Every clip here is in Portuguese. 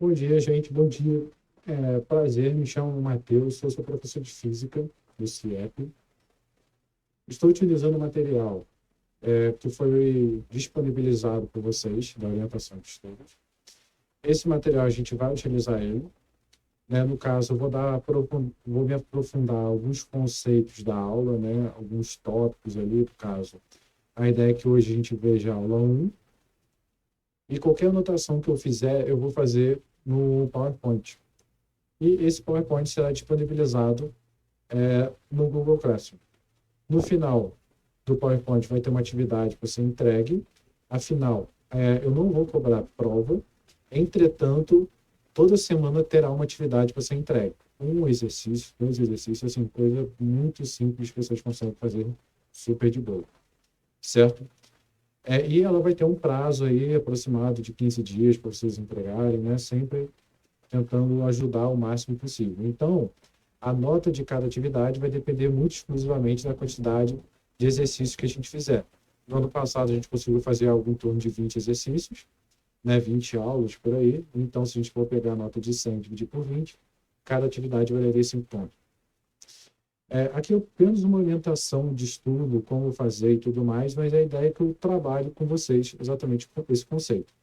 Bom dia, gente. Bom dia. Prazer, me chamo Matheus, sou seu professor de física do CIEP. Estou utilizando o material que foi disponibilizado por vocês, da orientação de estudos. Esse material a gente vai utilizar ele. Né? No caso, eu vou me aprofundar alguns conceitos da aula, né? Alguns tópicos ali, no caso. A ideia é que hoje a gente veja a aula 1, e qualquer anotação que eu fizer, eu vou fazer no PowerPoint. E esse PowerPoint será disponibilizado no Google Classroom. No final do PowerPoint vai ter uma atividade para ser entregue. Afinal, eu não vou cobrar prova. Entretanto, toda semana terá uma atividade para ser entregue. Um exercício, dois exercícios, assim, coisa muito simples que vocês conseguem fazer super de boa. Certo? E ela vai ter um prazo aí aproximado de 15 dias para vocês entregarem, né? Sempre tentando ajudar o máximo possível. Então, a nota de cada atividade vai depender muito exclusivamente da quantidade de exercícios que a gente fizer. No ano passado, a gente conseguiu fazer algo em torno de 20 exercícios, né, 20 aulas por aí. Então, se a gente for pegar a nota de 100 e dividir por 20, cada atividade valeria 5 pontos. Aqui é apenas uma orientação de estudo, como fazer e tudo mais, mas a ideia é que eu trabalho com vocês exatamente com esse conceito.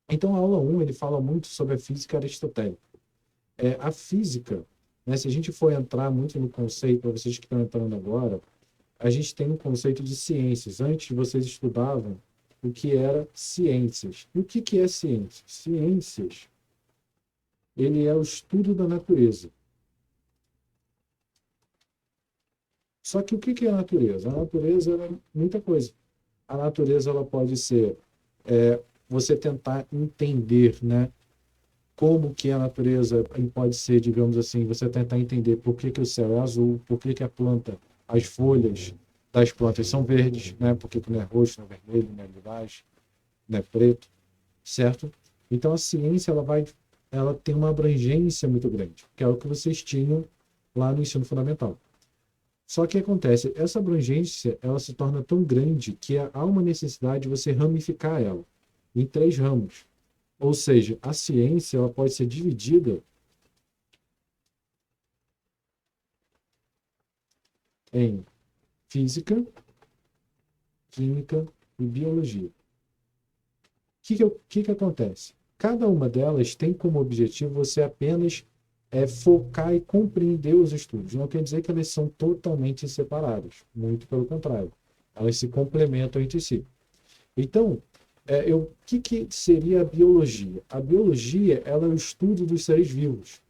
Então, a aula 1, ele fala muito sobre a física aristotélica. A física, né, se a gente for entrar muito no conceito, para vocês que estão entrando agora, a gente tem um conceito de ciências. Antes, vocês estudavam o que era ciências. E o que é ciência? Ciências, ele é o estudo da natureza. Só que o que é a natureza? A natureza é muita coisa. A natureza ela pode ser você tentar entender, né, como que a natureza pode ser, digamos assim, você tentar entender por que o céu é azul, por que a planta, as folhas das plantas são verdes, né, por que não é roxo, não é vermelho, não é lilás, não é preto, certo? Então a ciência ela tem uma abrangência muito grande, que é o que vocês tinham lá no ensino fundamental. Só que acontece, essa abrangência ela se torna tão grande que há uma necessidade de você ramificar ela em 3 ramos. Ou seja, a ciência ela pode ser dividida em física, química e biologia. O que acontece? Cada uma delas tem como objetivo você apenas focar e compreender os estudos. Não quer dizer que elas são totalmente separadas. Muito pelo contrário. Elas se complementam entre si. Então, o que seria a biologia? A biologia ela é o estudo dos seres vivos.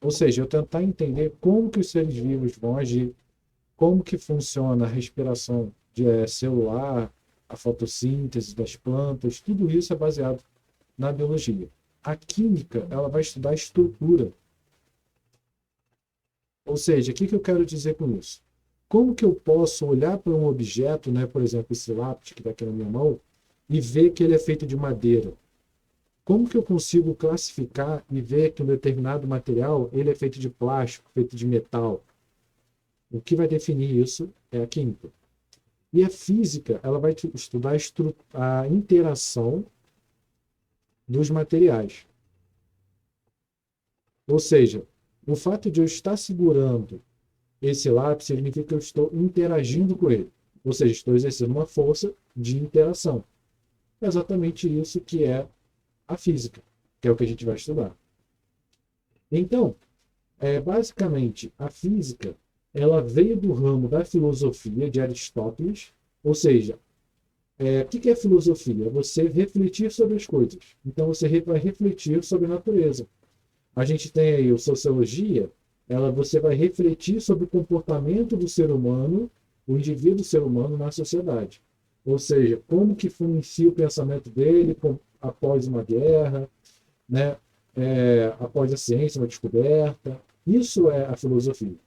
Ou seja, eu tentar entender como que os seres vivos vão agir, como que funciona a respiração celular, a fotossíntese das plantas, tudo isso é baseado na biologia. A química, ela vai estudar a estrutura. Ou seja, o que eu quero dizer com isso? Como que eu posso olhar para um objeto, né, por exemplo, esse lápis que está aqui na minha mão, e ver que ele é feito de madeira? Como que eu consigo classificar e ver que um determinado material ele é feito de plástico, feito de metal? O que vai definir isso é a química. E a física, ela vai estudar a interação dos materiais. Ou seja, o fato de eu estar segurando esse lápis significa que eu estou interagindo com ele. Ou seja, estou exercendo uma força de interação. É exatamente isso que é a física, que é o que a gente vai estudar. Então, basicamente, a física ela veio do ramo da filosofia de Aristóteles, ou seja, o que é filosofia? É você refletir sobre as coisas. Então, você vai refletir sobre a natureza. A gente tem aí a sociologia, você vai refletir sobre o comportamento do ser humano, o indivíduo ser humano na sociedade. Ou seja, como que influencia o pensamento dele após uma guerra, né? Após a ciência, uma descoberta. Isso é a filosofia.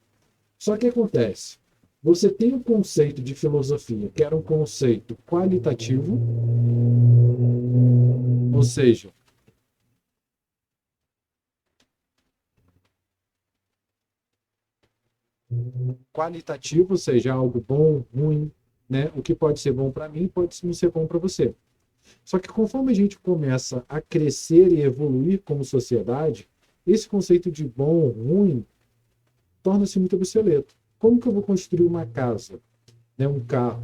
Só que acontece, você tem um conceito de filosofia, que era um conceito qualitativo, ou seja, algo bom, ruim, né? O que pode ser bom para mim pode não ser bom para você. Só que conforme a gente começa a crescer e evoluir como sociedade, esse conceito de bom ou ruim torna-se muito obsoleto. Como que eu vou construir uma casa, né, um carro?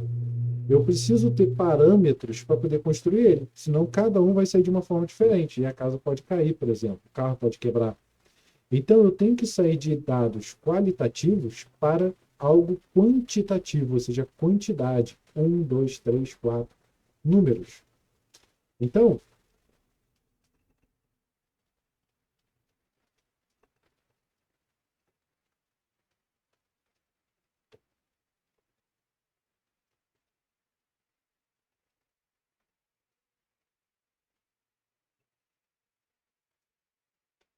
Eu preciso ter parâmetros para poder construir ele, senão cada um vai sair de uma forma diferente e a casa pode cair, por exemplo, o carro pode quebrar. Então eu tenho que sair de dados qualitativos para algo quantitativo, ou seja, quantidade. Um, dois, três, quatro, números. Então,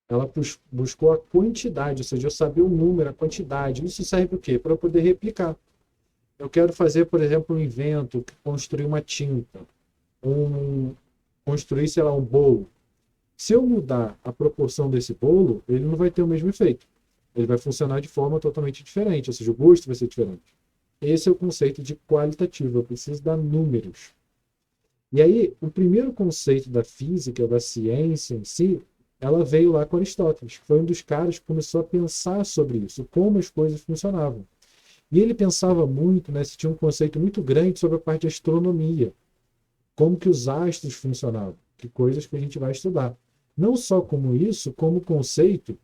ela buscou a quantidade, ou seja, eu saber o número, a quantidade. Isso serve para o quê? Para eu poder replicar. Eu quero fazer, por exemplo, um invento, construir uma tinta, um, construir, sei lá, um bolo. Se eu mudar a proporção desse bolo, ele não vai ter o mesmo efeito. Ele vai funcionar de forma totalmente diferente, ou seja, o gosto vai ser diferente. Esse é o conceito de qualitativo, eu preciso dar números. E aí, o primeiro conceito da física, da ciência em si, ela veio lá com Aristóteles, que foi um dos caras que começou a pensar sobre isso, como as coisas funcionavam. E ele pensava muito, né, se tinha um conceito muito grande sobre a parte de astronomia, como que os astros funcionavam, que coisas que a gente vai estudar. Não só como isso, como o conceito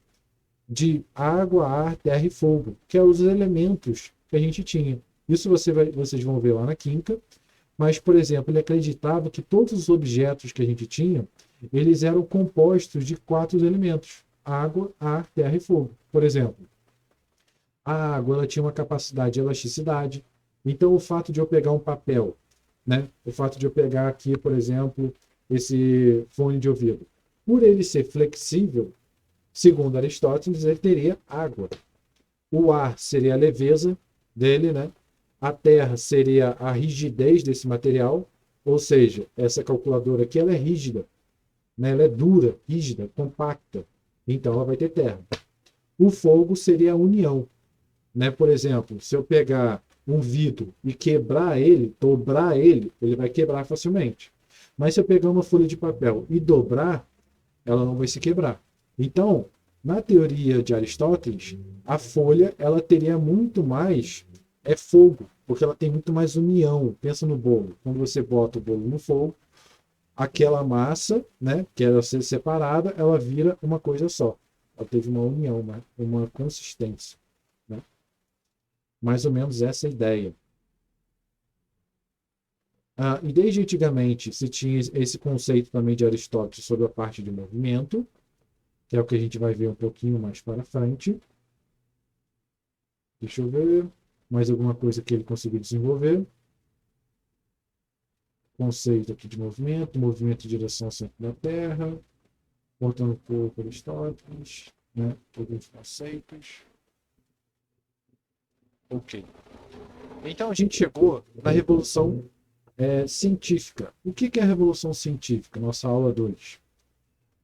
de água, ar, terra e fogo, que é os elementos que a gente tinha. Isso vocês vão ver lá na quinta, mas, por exemplo, ele acreditava que todos os objetos que a gente tinha, eles eram compostos de quatro elementos: água, ar, terra e fogo. Por exemplo, a água ela tinha uma capacidade de elasticidade. Então, o fato de eu pegar um papel, né? O fato de eu pegar aqui, por exemplo, esse fone de ouvido, por ele ser flexível, segundo Aristóteles, ele teria água. O ar seria a leveza dele, né? A terra seria a rigidez desse material, ou seja, essa calculadora aqui ela é rígida, né? Ela é dura, rígida, compacta, então ela vai ter terra. O fogo seria a união, né? Por exemplo, se eu pegar um vidro e quebrar ele, dobrar ele, ele vai quebrar facilmente. Mas se eu pegar uma folha de papel e dobrar, ela não vai se quebrar. Então, na teoria de Aristóteles, a folha ela teria muito mais fogo, porque ela tem muito mais união. Pensa no bolo. Quando você bota o bolo no fogo, aquela massa, né, que era ser separada, ela vira uma coisa só. Ela teve uma união, uma consistência. Né? Mais ou menos essa é a ideia. E desde antigamente se tinha esse conceito também de Aristóteles sobre a parte de movimento, que é o que a gente vai ver um pouquinho mais para frente. Deixa eu ver. Mais alguma coisa que ele conseguiu desenvolver. Conceito aqui de movimento, movimento em direção ao centro da Terra, voltando por Aristóteles, né? Alguns conceitos. Ok. Então a gente chegou na Revolução Científica. O que é a Revolução Científica? Nossa aula 2.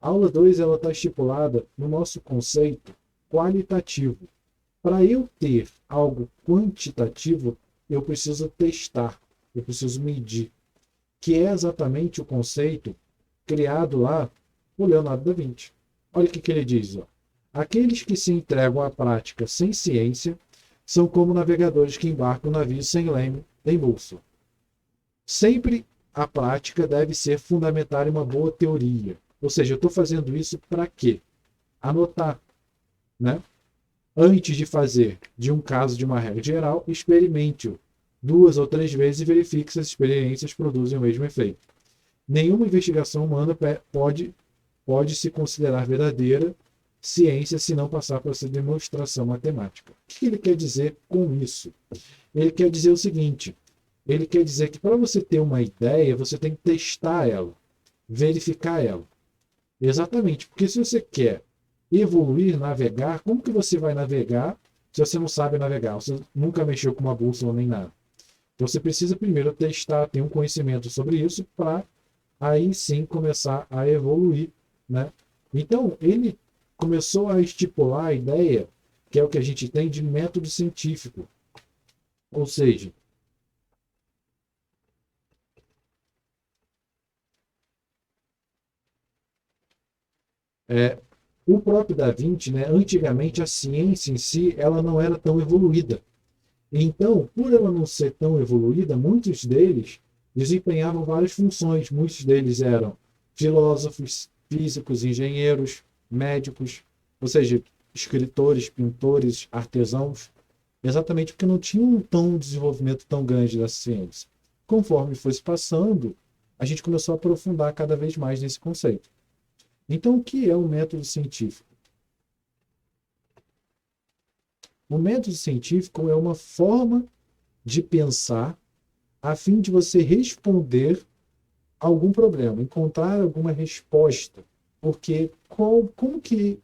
A aula 2 ela está estipulada no nosso conceito qualitativo. Para eu ter algo quantitativo, eu preciso testar, eu preciso medir, que é exatamente o conceito criado lá por Leonardo da Vinci. Olha o que ele diz. Ó. Aqueles que se entregam à prática sem ciência são como navegadores que embarcam navios sem leme nem bússola. Sempre a prática deve ser fundamentada em uma boa teoria. Ou seja, eu estou fazendo isso para quê? Anotar, né? Antes de fazer de um caso de uma regra geral, experimente-o 2 ou 3 vezes e verifique se as experiências produzem o mesmo efeito. Nenhuma investigação humana pode se considerar verdadeira ciência se não passar por essa demonstração matemática. O que ele quer dizer com isso? Ele quer dizer o seguinte, ele quer dizer que para você ter uma ideia, você tem que testar ela, verificar ela. Exatamente, porque se você quer evoluir, navegar, como que você vai navegar se você não sabe navegar? Você nunca mexeu com uma bússola nem nada. Então você precisa primeiro testar, ter um conhecimento sobre isso para aí sim começar a evoluir, né? Então ele começou a estipular a ideia, que é o que a gente tem de método científico. Ou seja, O próprio Da Vinci, né, antigamente a ciência em si, ela não era tão evoluída. Então, por ela não ser tão evoluída, muitos deles desempenhavam várias funções. Muitos deles eram filósofos, físicos, engenheiros, médicos, ou seja, escritores, pintores, artesãos, exatamente porque não tinha um desenvolvimento tão grande da ciência. Conforme foi se passando, a gente começou a aprofundar cada vez mais nesse conceito. Então, o que é o método científico? O método científico é uma forma de pensar a fim de você responder a algum problema, encontrar alguma resposta. Porque como que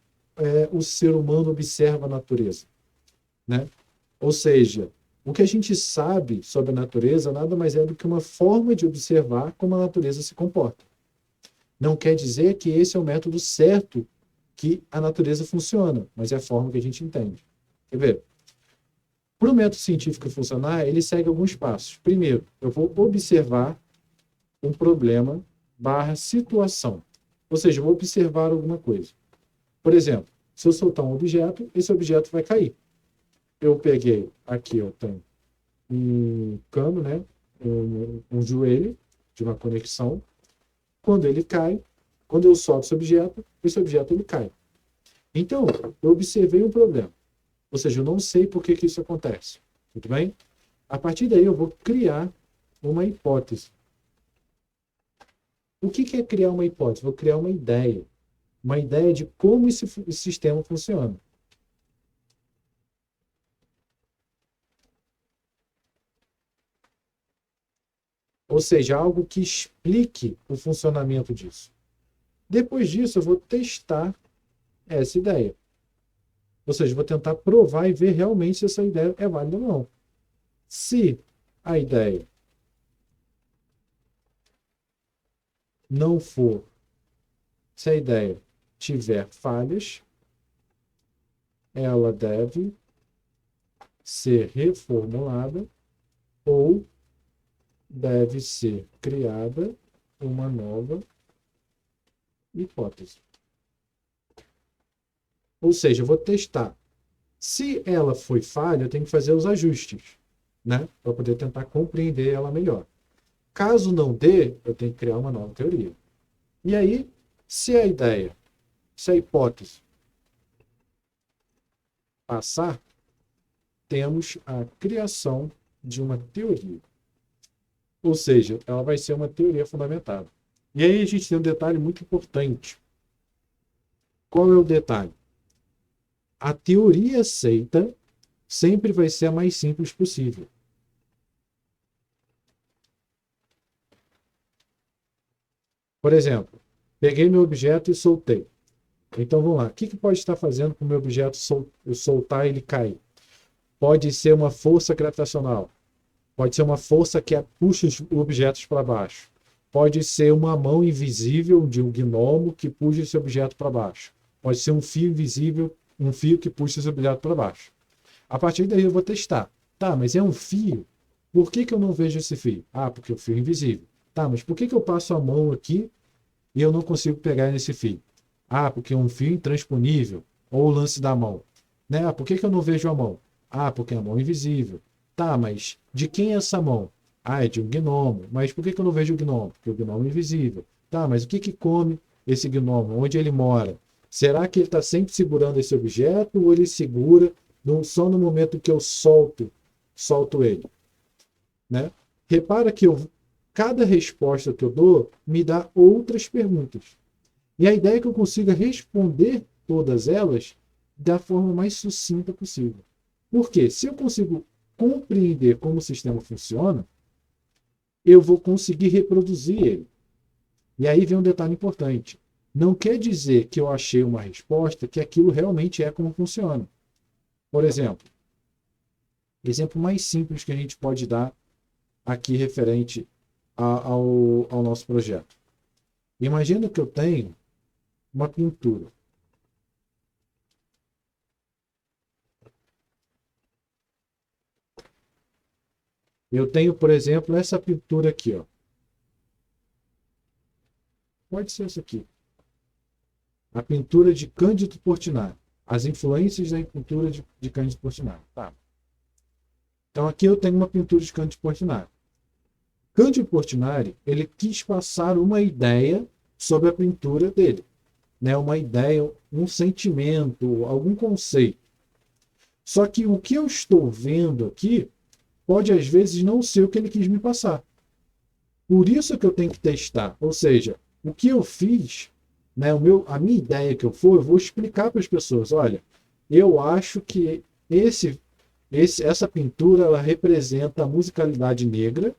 o ser humano observa a natureza, né? Ou seja, o que a gente sabe sobre a natureza nada mais é do que uma forma de observar como a natureza se comporta. Não quer dizer que esse é o método certo que a natureza funciona, mas é a forma que a gente entende. Quer ver? Para o método científico funcionar, ele segue alguns passos. Primeiro, eu vou observar um problema barra situação. Ou seja, eu vou observar alguma coisa. Por exemplo, se eu soltar um objeto, esse objeto vai cair. Eu peguei, aqui eu tenho um cano, né? Um joelho de uma conexão. Quando ele cai, quando eu solto esse objeto ele cai. Então, eu observei um problema. Ou seja, eu não sei por que isso acontece. Tudo bem? A partir daí, eu vou criar uma hipótese. O que é criar uma hipótese? Vou criar uma ideia. Uma ideia de como esse sistema funciona. Ou seja, algo que explique o funcionamento disso. Depois disso, eu vou testar essa ideia. Ou seja, vou tentar provar e ver realmente se essa ideia é válida ou não. Se a ideia não for, se a ideia tiver falhas, ela deve ser reformulada ou deve ser criada uma nova hipótese. Ou seja, eu vou testar. Se ela foi falha, eu tenho que fazer os ajustes, né? Para poder tentar compreender ela melhor. Caso não dê, eu tenho que criar uma nova teoria. E aí, se a ideia, se a hipótese passar, temos a criação de uma teoria. Ou seja, ela vai ser uma teoria fundamentada. E aí a gente tem um detalhe muito importante. Qual é o detalhe? A teoria aceita sempre vai ser a mais simples possível. Por exemplo, peguei meu objeto e soltei. Então vamos lá. O que pode estar fazendo com o meu objeto eu soltar e ele cair? Pode ser uma força gravitacional. Pode ser uma força que puxa os objetos para baixo. Pode ser uma mão invisível de um gnomo que puxa esse objeto para baixo. Pode ser um fio invisível, um fio que puxa esse objeto para baixo. A partir daí eu vou testar. Tá, mas é um fio. Por que eu não vejo esse fio? Ah, porque o fio é invisível. Tá, mas por que eu passo a mão aqui e eu não consigo pegar nesse fio? Ah, porque é um fio intransponível. Ou o lance da mão. Né? Ah, por que eu não vejo a mão? Ah, porque a mão é invisível. Tá, mas de quem é essa mão? Ah, é de um gnomo. Mas por que eu não vejo o gnomo? Porque o gnomo é invisível. Tá, mas o que come esse gnomo? Onde ele mora? Será que ele está sempre segurando esse objeto ou ele segura só no momento que eu solto ele? Né? Repara que cada resposta que eu dou me dá outras perguntas. E a ideia é que eu consiga responder todas elas da forma mais sucinta possível. Por quê? Se eu consigo compreender como o sistema funciona, eu vou conseguir reproduzir ele. E aí vem um detalhe importante. Não quer dizer que eu achei uma resposta que aquilo realmente é como funciona. Por exemplo mais simples que a gente pode dar aqui referente ao nosso projeto. Imagina que eu tenho uma pintura. Eu tenho, por exemplo, essa pintura aqui, ó. Pode ser essa aqui. A pintura de Cândido Portinari. As influências da pintura de Cândido Portinari. Tá. Então aqui eu tenho uma pintura de Cândido Portinari. Cândido Portinari, ele quis passar uma ideia sobre a pintura dele, né? Uma ideia, um sentimento, algum conceito. Só que o que eu estou vendo aqui pode às vezes não ser o que ele quis me passar. Por isso que eu tenho que testar. Ou seja, o que eu fiz, né, a minha ideia que eu vou explicar para as pessoas. Olha, eu acho que essa pintura ela representa a musicalidade negra,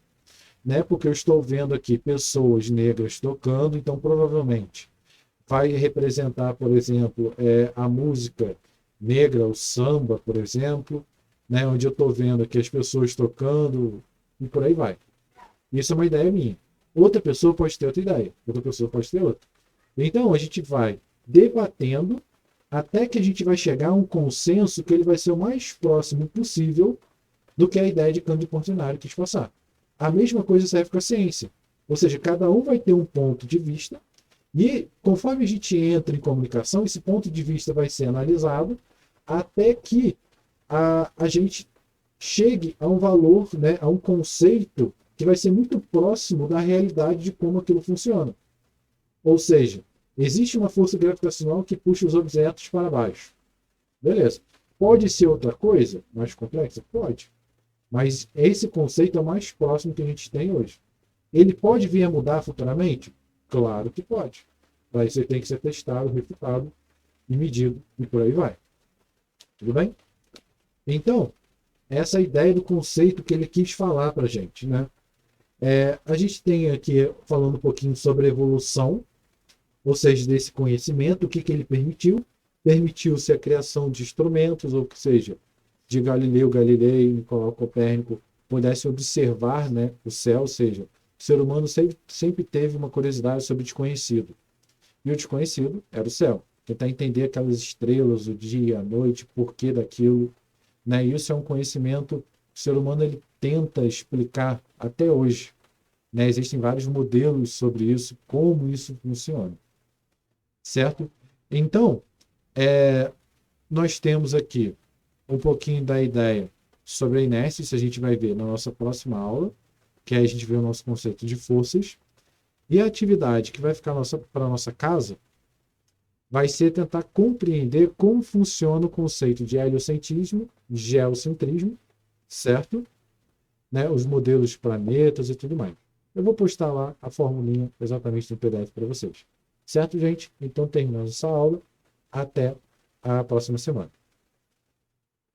né, porque eu estou vendo aqui pessoas negras tocando, então provavelmente vai representar, por exemplo, a música negra, o samba, por exemplo, né, onde eu estou vendo aqui as pessoas tocando e por aí vai. Isso é uma ideia minha. Outra pessoa pode ter outra ideia, outra pessoa pode ter outra. Então a gente vai debatendo até que a gente vai chegar a um consenso que ele vai ser o mais próximo possível do que a ideia de Cândido Portinari quis passar. A mesma coisa serve com a ciência. Ou seja, cada um vai ter um ponto de vista e conforme a gente entra em comunicação, esse ponto de vista vai ser analisado até que a gente chegue a um valor, né, a um conceito que vai ser muito próximo da realidade de como aquilo funciona. Ou seja, existe uma força gravitacional que puxa os objetos para baixo. Beleza. Pode ser outra coisa mais complexa? Pode. Mas esse conceito é o mais próximo que a gente tem hoje. Ele pode vir a mudar futuramente? Claro que pode. Mas isso tem que ser testado, refutado e medido e por aí vai. Tudo bem? Então, essa é a ideia do conceito que ele quis falar para a gente, né? A gente tem aqui falando um pouquinho sobre a evolução, ou seja, desse conhecimento, o que ele permitiu. Permitiu-se a criação de instrumentos, ou seja, de Galileu Galilei, Nicolau Copérnico, pudesse observar, né, o céu, ou seja, o ser humano sempre teve uma curiosidade sobre o desconhecido. E o desconhecido era o céu. Tentar entender aquelas estrelas, o dia, a noite, porquê daquilo. Né? Isso é um conhecimento que o ser humano ele tenta explicar até hoje. Né? Existem vários modelos sobre isso, como isso funciona. Certo? Então, nós temos aqui um pouquinho da ideia sobre a inércia, isso a gente vai ver na nossa próxima aula, que aí a gente vê o nosso conceito de forças. E a atividade que vai ficar para a nossa casa vai ser tentar compreender como funciona o conceito de heliocentrismo, geocentrismo, certo? Né? Os modelos de planetas e tudo mais. Eu vou postar lá a formulinha exatamente no PDF para vocês. Certo, gente? Então terminamos essa aula. Até a próxima semana.